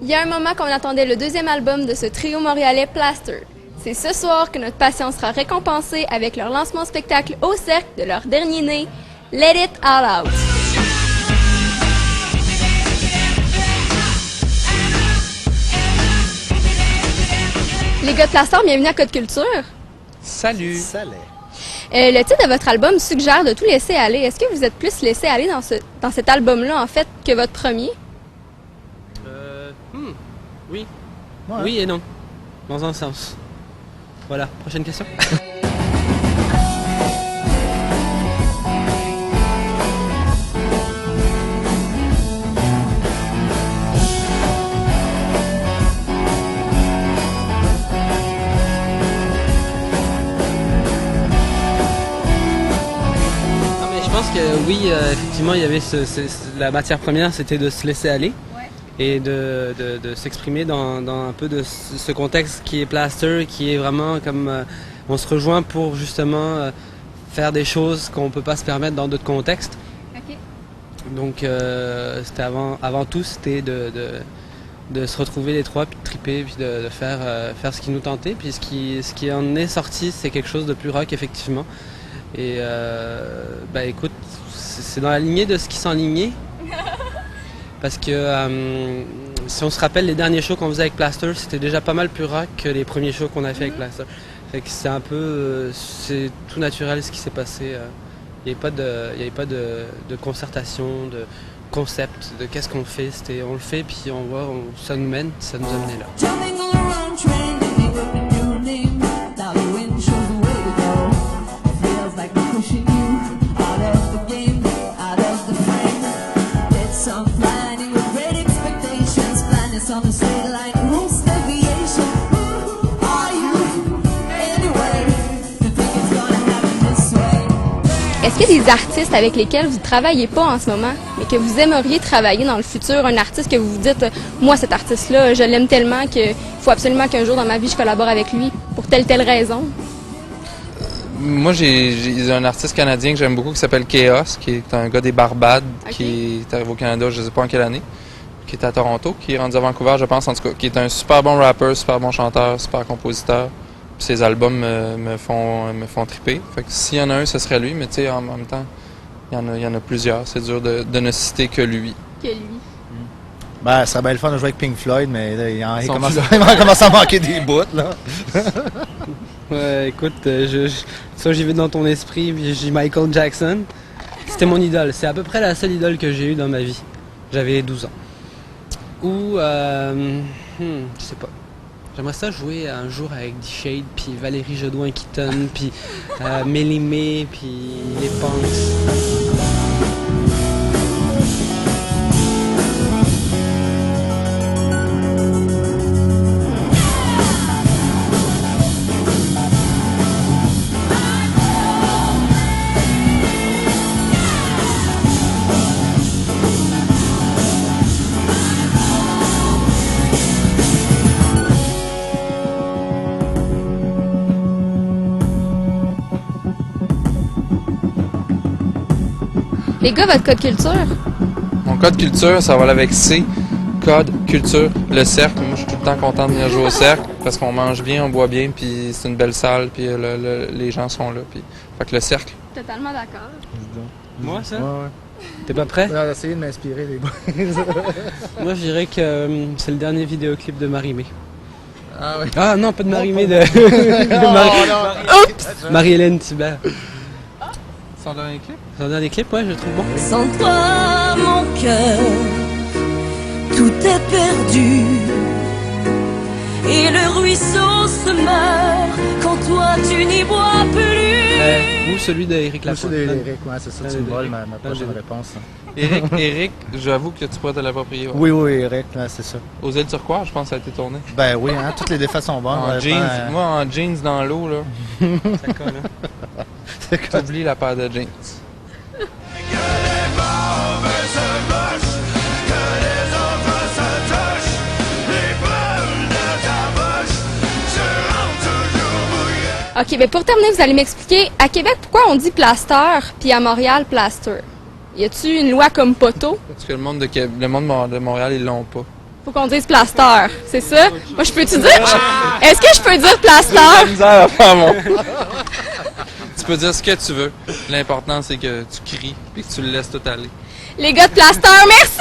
Il y a un moment qu'on attendait le deuxième album de ce trio montréalais Plaster. C'est ce soir que notre patience sera récompensée avec leur lancement spectacle au Cercle de leur dernier né, Let It All Out. Les gars de Plaster, bienvenue à Code Culture. Salut! Salut! Le titre de votre album suggère de tout laisser aller. Est-ce que vous êtes plus laissé aller dans cet album-là, en fait, que votre premier? Oui. Ouais. Oui et non. Dans un sens. Voilà, prochaine question. Je pense que oui, effectivement, il y avait la matière première, c'était de se laisser aller et de s'exprimer dans un peu de ce contexte qui est Plaster, qui est vraiment comme on se rejoint pour justement faire des choses qu'on peut pas se permettre dans d'autres contextes. Okay. Donc c'était avant tout, c'était de se retrouver les trois, puis de triper, puis de faire ce qui nous tentait, puis ce qui en est sorti, c'est quelque chose de plus rock effectivement. Et écoute, c'est dans la lignée de ce qui s'enlignait. Parce que si on se rappelle les derniers shows qu'on faisait avec Plaster, c'était déjà pas mal plus rock que les premiers shows qu'on a fait avec Plaster. Fait que c'est un peu, c'est tout naturel ce qui s'est passé. Il n'y avait pas de concertation, de concept, de qu'est-ce qu'on fait. C'était on le fait puis on voit où ça nous mène, ça nous a mené là. Est-ce qu'il y a des artistes avec lesquels vous ne travaillez pas en ce moment, mais que vous aimeriez travailler dans le futur? Un artiste que vous vous dites, moi cet artiste-là, je l'aime tellement qu'il faut absolument qu'un jour dans ma vie je collabore avec lui, pour telle raison? Moi, j'ai un artiste canadien que j'aime beaucoup qui s'appelle Chaos, qui est un gars des Barbades, qui est arrivé au Canada, je ne sais pas en quelle année, qui est à Toronto, qui est rendu à Vancouver, je pense, en tout cas, qui est un super bon rappeur, super bon chanteur, super compositeur. Puis ses albums me font triper. Fait que s'il y en a un, ce serait lui, mais tu sais, en même temps, il y en a plusieurs. C'est dur de ne citer que lui. Que lui. Ben, ça serait bien le fun de jouer avec Pink Floyd, mais là, il commence à manquer des bouts, là. Ouais, écoute, ça j'y vais dans ton esprit, puis j'ai Michael Jackson. C'était mon idole. C'est à peu près la seule idole que j'ai eue dans ma vie. J'avais 12 ans. Ou, je sais pas. J'aimerais ça jouer un jour avec D-Shade, puis Valérie Jodouin-Keaton, puis Mélimée, puis les Punks. Les gars, votre code culture? Mon code culture, ça va aller avec C. Code culture, le cercle. Moi, je suis tout le temps content de venir jouer au cercle parce qu'on mange bien, on boit bien, puis c'est une belle salle, puis les gens sont là. Puis... Fait que le cercle. Totalement d'accord. Moi, ça? Ouais. T'es pas prêt? On va essayer de m'inspirer, les boys. Moi, je dirais que c'est le dernier vidéoclip de Marie-Mé. Ah oui. Ah non, pas de Marie-Mé, de Oups! Marie-Hélène Thibert. Son dernier clip? Son dernier clip, ouais, je le trouve bon. Sans toi, mon cœur, tout est perdu. Et le ruisseau se meurt quand toi tu n'y bois plus. Ou celui d'Éric Lapointe. Celui d'Éric, ouais, c'est ça, tu me voles ma prochaine réponse. Eric, j'avoue que tu pourrais te l'approprier. Ouais. Oui, Eric, là, c'est ça. Aux îles Turquoise, je pense que ça a été tourné. Ben oui, hein, toutes les défaites sont bonnes. En jeans, moi en jeans dans l'eau, là. Ça colle, hein? T'oublies la paire de jeans. OK, bien pour terminer, vous allez m'expliquer, à Québec, pourquoi on dit plaster, puis à Montréal, plaster? Y a-tu une loi comme poteau? Parce que le monde de Montréal, ils l'ont pas. Faut qu'on dise plaster, c'est ça? Moi, je peux-tu dire? Est-ce que je peux dire plaster? Misère à faire mon... Tu peux dire ce que tu veux. L'important, c'est que tu cries et que tu le laisses tout aller. Les gars de plaster, merci!